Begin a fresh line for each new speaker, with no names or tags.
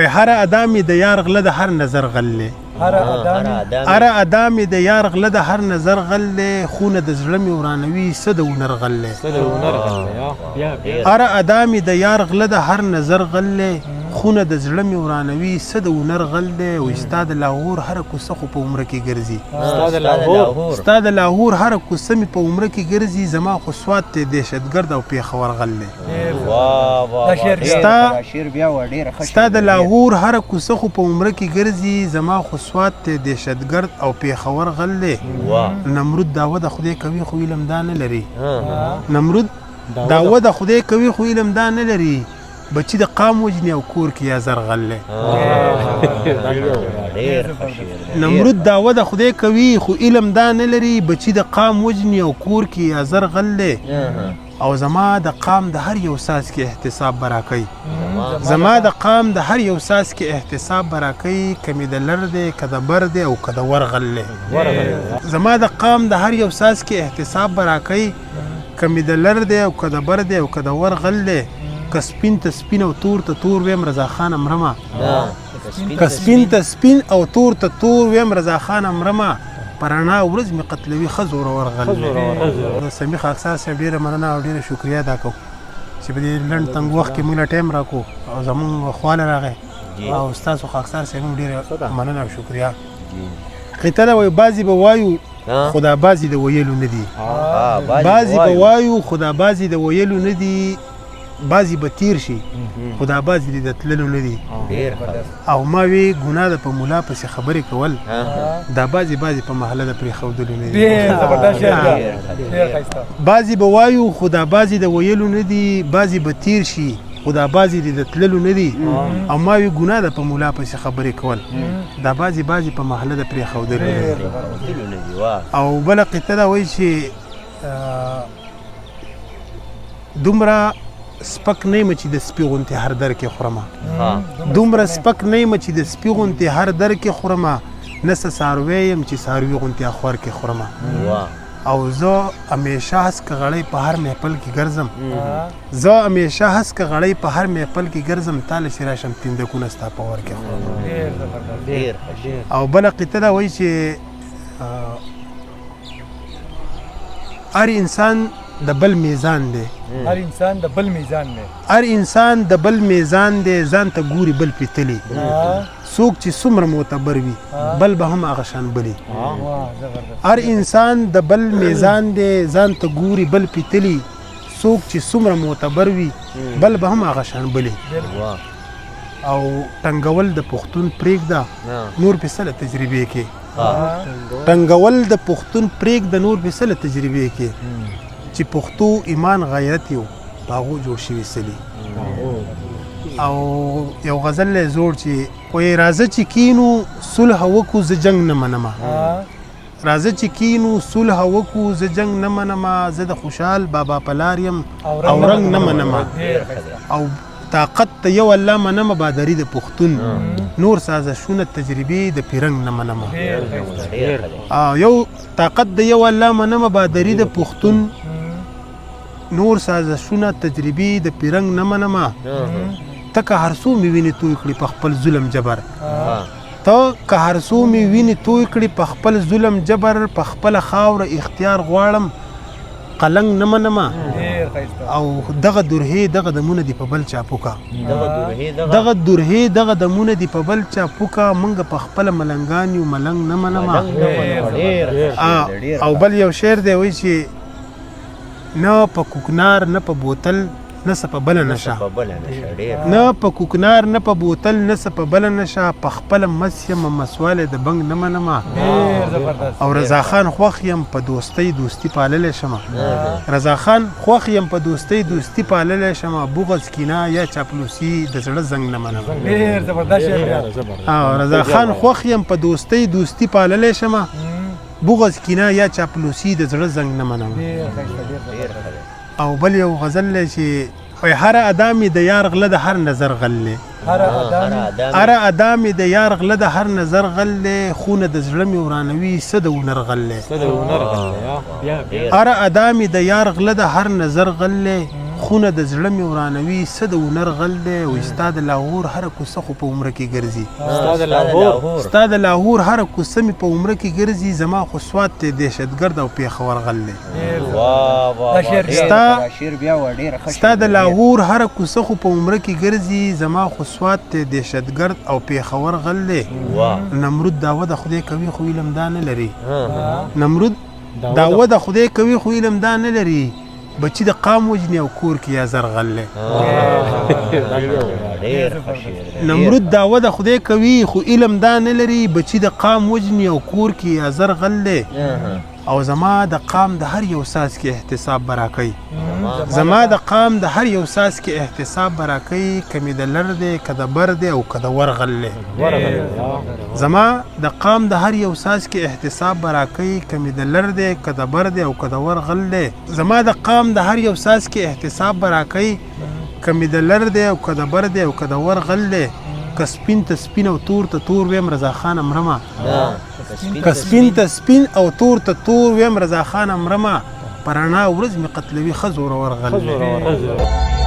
وای هر ادا مې د یار غله د هر نظر غل دی هر ادا مې د یار غله د هر نظر غل دی خونه د زړه مې ورانوي څه د هنر غل دی هر ادا مې د یار غله د هر نظر غل دی خونه د زړه مې ورانوي څه د هنر غل دی وایي ستا د لاهور هره کوڅه خو په عمره کې ګرځي ستا د لاهور هره کوڅه مې په عمره کې ګرځي زما خو سواد دی دهشتګرد او پېښور غل دی ستا د لاهور هره کوڅه خو په عمره کې ګرځي زما خو سواد دی دهشتګرد او پېښور غل دی نمرود دعوه د خدای کوي خو علم دا نه لري نمرود دعوه د خدای کوي خو علم دا نه لري بچی د قام وجنی او کور کې یا زرغل دی نمرود دعوه د خدای کوي خو علم دا نه لري بچی د قام وجنی او کور کې یا زرغل دی او زما د قام د هر یو ساز کې احتساب براکي زما د قام د هر یو ساز کې احتساب براکي کمی د لر دی کده بر دی او کده ورغل دی زما د قام د هر یو ساز کې احتساب براکي کمی د لر دی او کده بر دی او کده ورغل دی که سپین ته سپین او تور ته تور ویم رضا خان امرمه که سپین ته سپین او تور ته تور ویم رضا خان امرمه پرانا ورځ مې قتلوي ښه زور ورغل سمیع خاکسار صاحب ډېره مننه او ډېره شکریه ادا کوم چې په دې لنډ تنګ وخت کې موږ له ټایم راکړو او زموږ خواله راغی او ستاسو خاکسار صاحب هم ډېره مننه او شکریه قطه ده وایي بعضې به وایو خدا بعضې د ویلو نه دي بعضې به وایو خدا بعضې د ویلو نه دي بعضې به تیر شي خو دا بعضې د تللو نه دي او ما وی ګناه ده په ملا پسې خبرې کول دا بعضې په محله د پرېښودلو نه دي بعضې به وایو خو دا بعضې د ویلو نه دي بعضې به تیر شي خو دا بعضې د تللو نه دي او ما وی ګناه ده په ملا پسې خبرې کول دا بعضې په محله د پرېښودلو نه دي او بله قطه ده وایي چې دومره سپک نه یم چې د سپي غوندې هر در کې خورمه دومره سپک نه یم چې د سپي غوندې هر در کې خورمه نه څه څاروی یم چې څاروي غوندې اخور کې خورمه او زه همیشه هسکه غړی په هر محفل کې ګرځم زه همیشه هسکه غړی په هر محفل کې ګرځم تاله چې راشم تندکونه ستا په ور کې خورم او بله قطه ده وایي چې هر انسان د بل میزان دی
هر انسان د بل میزان دی
هر انسان د بل میزان دی ځان ته ګوري بل پیتلی څوک چې څومره معتبر وي بل به هم هغه شان بلی هر انسان د بل میزان دی ځان ته ګوري بل پیتلی څوک چې څومره معتبر وي بل به هم هغه شان بلی او ټنګول د پښتون پرېږده نور پې څه له تجربې کې ټنګول د پښتون پرېږده نور پې څه له تجربې کې چې پښتو ایمان غیرت یو په هغو جوړ شوي څلي او یو غزل دی زوړ چې وایي راځه چې کینو صلح وکړو زه جنګ نه منمه راځه چې کینو صلح وکړو زه جنګ نه منمه زه د خوشحال بابا په لار یم او رنګ نه منمه او طاقت ته یو الله منمه بادري د پښتون نور سازشونه تجربې د پیرنګ نه منمه یو طاقت د یو الله منمه بادري د پښتون نور سازشونه تجربې د پیرنګ نه منمه ته که هر څو مې وینې توی کړي په خپل ظلم جبر ته که هر څو مې وینې توی کړي په خپل ظلم جبر په خپله خاوره اختیار غواړم قلنګ نه منمه او دغه درهې دغه دمونه دي په بل چا پوکه دغه درهې دغه دمونه دي په بل چا پوکه موږ په خپله ملنګان یو ملنګ نه منمه او بل یو شعر دی وایي چې نه په کوکنار نه په بوتل نه څه په بله نشه نه په کوکنار نه په بوتل نه څه په بله نشه په خپله مس یم مسوالی د بنګ نه منمه او رضا خان خوښ یم په دوستۍ دوستي پاللی شمه رضا خان خوښ یم په دوستۍ دوستي پاللی شمه بغض کینه یا چاپلوسي د زړه زنګ نه منمه رضا خان خوښ یم په دوستۍ دوستي پاللی شمه بغض کینه یا چاپلوسي د زړه زنګ نه منمه او بل یو غزل دی چې وایي هر ادا مې د یار غله د هر نظر غل دی هر ادا مې د یار غله د هر نظر غل دی خونه د زړه مې ورانوي څه د هنر غل دی هر ادا مې د یار غله د هر نظر غل دی خونه د زړه مې ورانوي څه د هنر غل دی وایي ستا د لاهور هره کوڅه خو په عمره کې ګرځي ستا د لاهور هره کوڅه مې په عمره کې ګرځي زما خو سواد دی دهشتګرد او پېښور غل دی ستا د لاهور هره کوڅه خو په عمره کې ګرځي زما خو سواد دی دهشتګرد او پېښور غل دی نمرود دعوه د خدای کوي خو علم دا نه لري نمرود دعوه د خدای کوي خو علم دا نه لري بچی د قام وجنی او کور کې یا زرغل نمرود دعوه د خدای کوي خو علم دا نه لري بچی د قام وجنی او کور کې یا زرغل او زما د قام د هر یو ساز کې احتساب براکي زما د قام د هر یو ساز کې احتساب براکي کمی د لر دی کده بر دی او کده ورغل زما د قام د هر یو ساز کې احتساب براکي کمی د لر دی کده بر دی او کده ورغل زما د قام د هر یو ساز کې احتساب براکي کمی د لر دی او کده بر دی او کده ورغل که سپین ته سپین او تور ته تور ویم رضا خان امرما که سپین ته سپین او تور ته تور ویم رضا خان امرما پرانا ورځ می قتلوي خزور ورغل